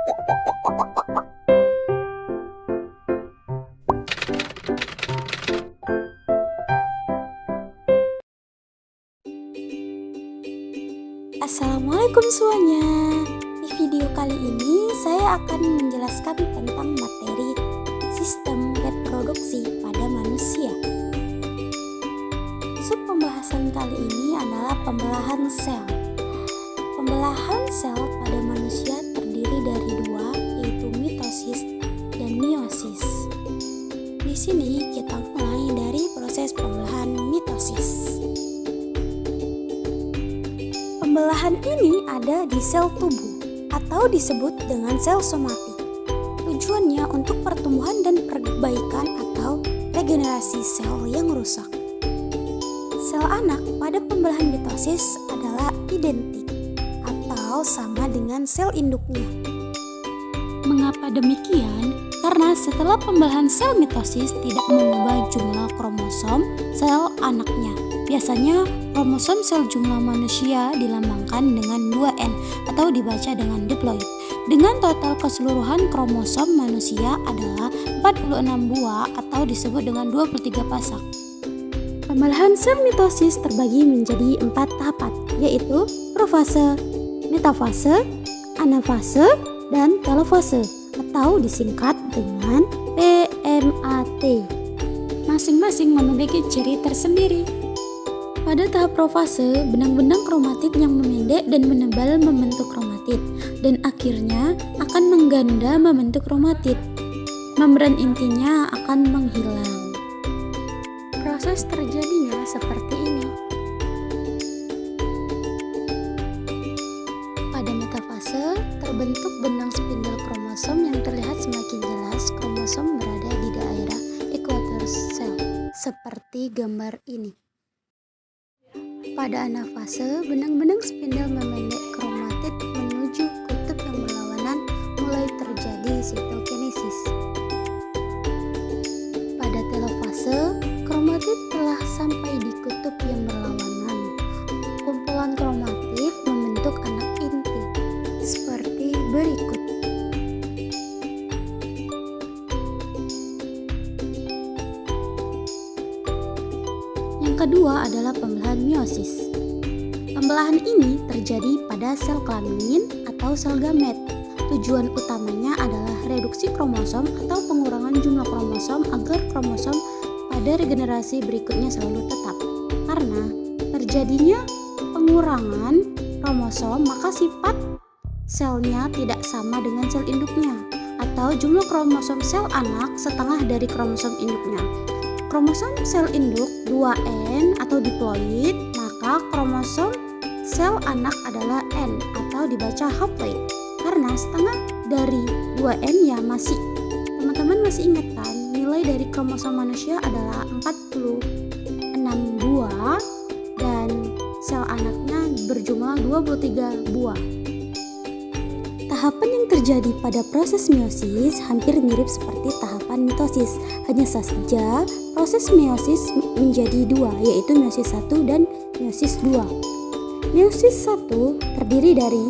Assalamualaikum semuanya. Di video kali ini saya akan menjelaskan tentang materi sistem reproduksi pada manusia. Sub pembahasan kali ini adalah pembelahan sel. Pembelahan sel pada manusia terdiri dari dua, yaitu mitosis dan meiosis. Di sini kita mulai dari proses pembelahan mitosis. Pembelahan ini ada di sel tubuh atau disebut dengan sel somatik. Tujuannya untuk pertumbuhan dan perbaikan atau regenerasi sel yang rusak. Sel anak pada pembelahan mitosis adalah identik atau sama dengan sel induknya. Mengapa demikian? Karena setelah pembelahan sel mitosis tidak mengubah jumlah kromosom sel anaknya. Biasanya kromosom sel jumlah manusia dilambangkan dengan 2N atau dibaca dengan diploid. Dengan total keseluruhan kromosom manusia adalah 46 buah atau disebut dengan 23 pasang. Pembelahan sel mitosis terbagi menjadi 4 tahapan, yaitu profase, metafase, anafase, dan telofase atau disingkat dengan PMAT. Masing-masing memiliki ciri tersendiri. Pada tahap profase, benang-benang kromatit yang memendek dan menebal membentuk kromatid dan akhirnya akan mengganda membentuk kromatid. Membran intinya akan menghilang. Proses terjadinya seperti ini. Pada metafase, terbentuk benang spindel kromosom yang terlihat semakin jelas. Kromosom berada di daerah ekuator sel, seperti gambar ini. Pada anafase, benang-benang spindel memendek kromatid menuju kutub yang berlawanan, mulai terjadi sitokinesis. Pada telofase, kromatid telah sampai di kutub yang berlawanan. Kumpulan kromatid membentuk anak inti, seperti berikut. Kedua adalah pembelahan meiosis. Pembelahan ini terjadi pada sel kelamin atau sel gamet. Tujuan utamanya adalah reduksi kromosom atau pengurangan jumlah kromosom agar kromosom pada regenerasi berikutnya selalu tetap. Karena terjadinya pengurangan kromosom, maka sifat selnya tidak sama dengan sel induknya, atau jumlah kromosom sel anak setengah dari kromosom induknya. Kromosom sel induk 2N atau diploid, maka kromosom sel anak adalah N atau dibaca haploid. Karena setengah dari 2N ya masih, teman-teman masih ingat kan, nilai dari kromosom manusia adalah 46 buah dan sel anaknya berjumlah 23 buah. Tahapan yang terjadi pada proses meiosis hampir mirip seperti tahapan mitosis, hanya saja proses meiosis menjadi dua, yaitu meiosis 1 dan meiosis 2. Meiosis 1 terdiri dari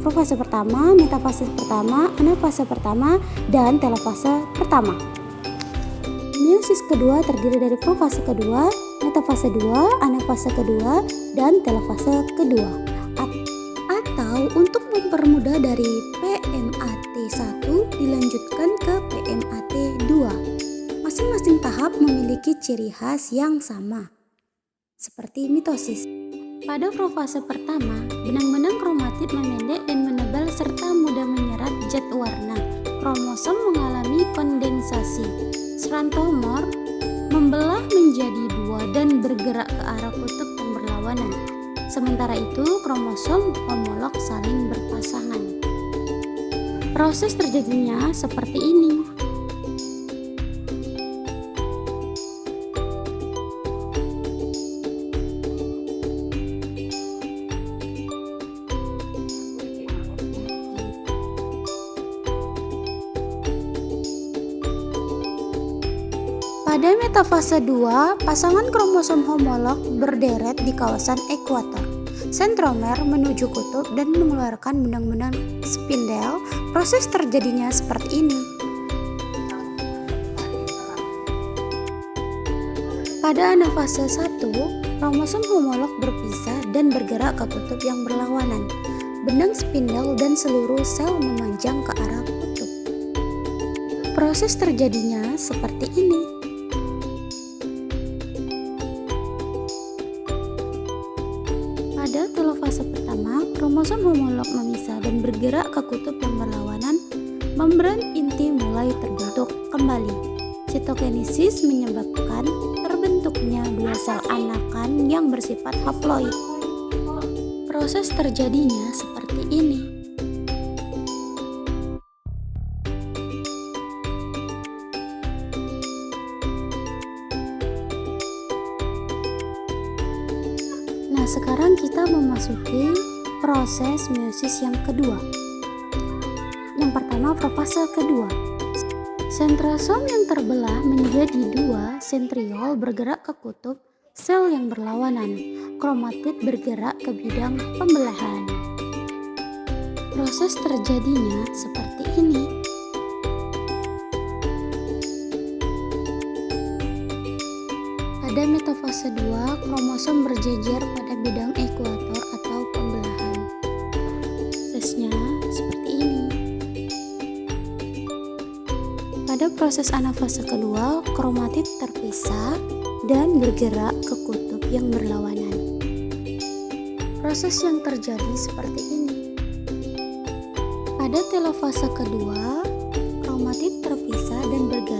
profase pertama, metafase pertama, anafase pertama, dan telofase pertama. Meiosis kedua terdiri dari profase kedua, metafase 2, anafase kedua, dan telofase kedua. Atau untuk mempermudah dari PMAT 1 dilanjutkan ke PMAT 2. Masing-masing tahap memiliki ciri khas yang sama, seperti mitosis. Pada profase pertama, benang-benang kromatid memendek dan menebal serta mudah menyerap zat warna. Kromosom mengalami kondensasi. Strantomor membelah menjadi dua dan bergerak ke arah kutub yang berlawanan. Sementara itu, kromosom homolog saling berpasangan. Proses terjadinya seperti ini. Pada metafase 2, pasangan kromosom homolog berderet di kawasan ekuator. sentromer menuju kutub dan mengeluarkan benang-benang spindel. Proses terjadinya seperti ini. Pada anafase 1, kromosom homolog berpisah dan bergerak ke kutub yang berlawanan. Benang spindel dan seluruh sel memanjang ke arah kutub. Proses terjadinya seperti ini. Pada telofase pertama, kromosom homolog memisah dan bergerak ke kutub yang berlawanan. Membran inti mulai terbentuk kembali. Sitokinesis menyebabkan terbentuknya dua sel anakan yang bersifat haploid. Proses terjadinya seperti ini. Nah, sekarang kita memasuki proses meiosis yang kedua. Yang pertama, profase kedua. Sentrosom yang terbelah menjadi dua sentriol bergerak ke kutub sel yang berlawanan. Kromatid bergerak ke bidang pembelahan. Proses terjadinya seperti ini. Pada metafase 2, kromosom berjejer pada bidang ekuator atau pembelahan. Prosesnya seperti ini. Pada proses anafase kedua, kromatid terpisah dan bergerak ke kutub yang berlawanan. Proses yang terjadi seperti ini. Pada telofase kedua, kromatid terpisah dan bergerak